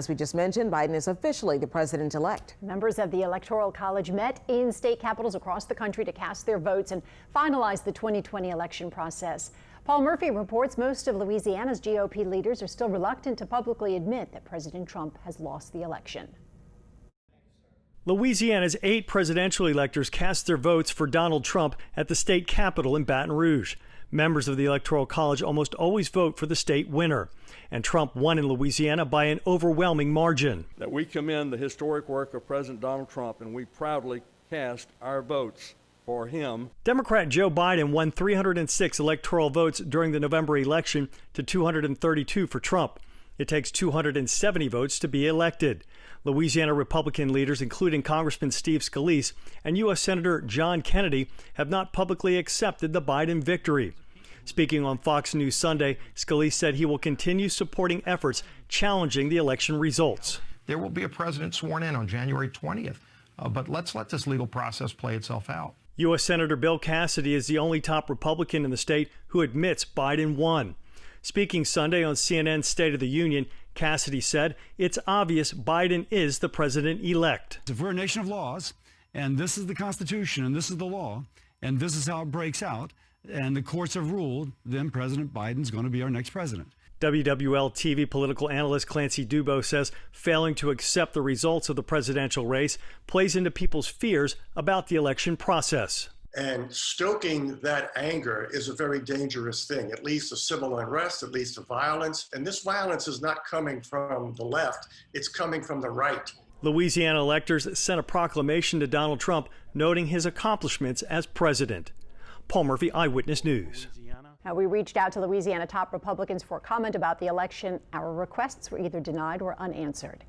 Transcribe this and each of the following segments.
As we just mentioned, Biden is officially the president-elect. Members of the Electoral College met in state capitals across the country to cast their votes and finalize the 2020 election process. Paul Murphy reports most of Louisiana's GOP leaders are still reluctant to publicly admit that President Trump has lost the election. Louisiana's 8 presidential electors cast their votes for Donald Trump at the state capitol in Baton Rouge. Members of the Electoral College almost always vote for the state winner, and Trump won in Louisiana by an overwhelming margin. That we commend the historic work of President Donald Trump, and we proudly cast our votes for him. Democrat Joe Biden won 306 electoral votes during the November election to 232 for Trump. It takes 270 votes to be elected. Louisiana Republican leaders, including Congressman Steve Scalise and U.S. Senator John Kennedy, have not publicly accepted the Biden victory. Speaking on Fox News Sunday, Scalise said he will continue supporting efforts challenging the election results. There will be a president sworn in on January 20th, but let's let this legal process play itself out. U.S. Senator Bill Cassidy is the only top Republican in the state who admits Biden won. Speaking Sunday on CNN's State of the Union, Cassidy said it's obvious Biden is the president-elect. If we're a nation of laws, and this is the Constitution, and this is the law, and this is how it breaks out, and the courts have ruled, then President Biden's going to be our next president. WWL-TV political analyst Clancy Dubose says failing to accept the results of the presidential race plays into people's fears about the election process. And stoking that anger is a very dangerous thing. It leads to civil unrest, it leads to violence. And this violence is not coming from the left, it's coming from the right. Louisiana electors sent a proclamation to Donald Trump noting his accomplishments as president. Paul Murphy, Eyewitness News. Now, we reached out to Louisiana top Republicans for comment about the election. Our requests were either denied or unanswered.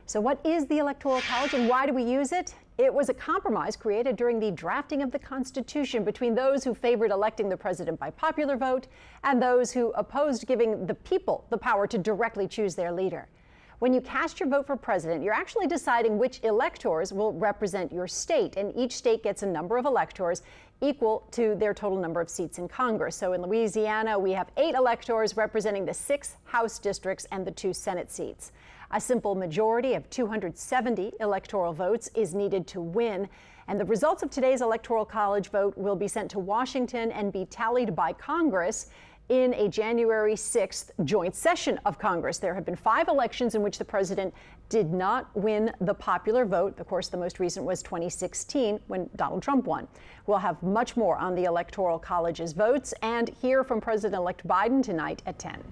So what is the Electoral College and why do we use it? It was a compromise created during the drafting of the Constitution between those who favored electing the president by popular vote and those who opposed giving the people the power to directly choose their leader. When you cast your vote for president, you're actually deciding which electors will represent your state, and each state gets a number of electors equal to their total number of seats in Congress. So in Louisiana, we have 8 electors representing the 6 House districts and the 2 Senate seats. A simple majority of 270 electoral votes is needed to win, and the results of today's Electoral College vote will be sent to Washington and be tallied by Congress in a January 6th joint session of Congress. There have been 5 elections in which the president did not win the popular vote. Of course, the most recent was 2016 when Donald Trump won. We'll have much more on the Electoral College's votes and hear from President-elect Biden tonight at 10.